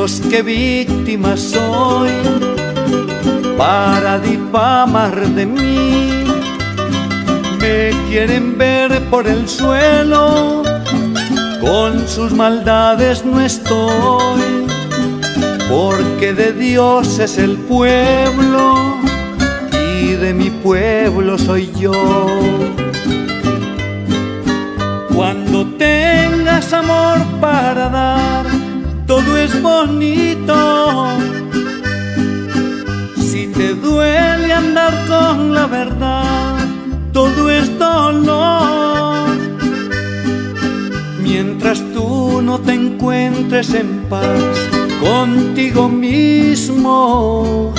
Dios, qué víctima soy para difamar de mí. Me quieren ver por el suelo, con sus maldades no estoy, porque de Dios es el pueblo y de mi pueblo soy yo. Cuando tengas amor para dar, todo es bonito. Si te duele andar con la verdad, todo es dolor. Mientras tú no te encuentres en paz contigo mismo,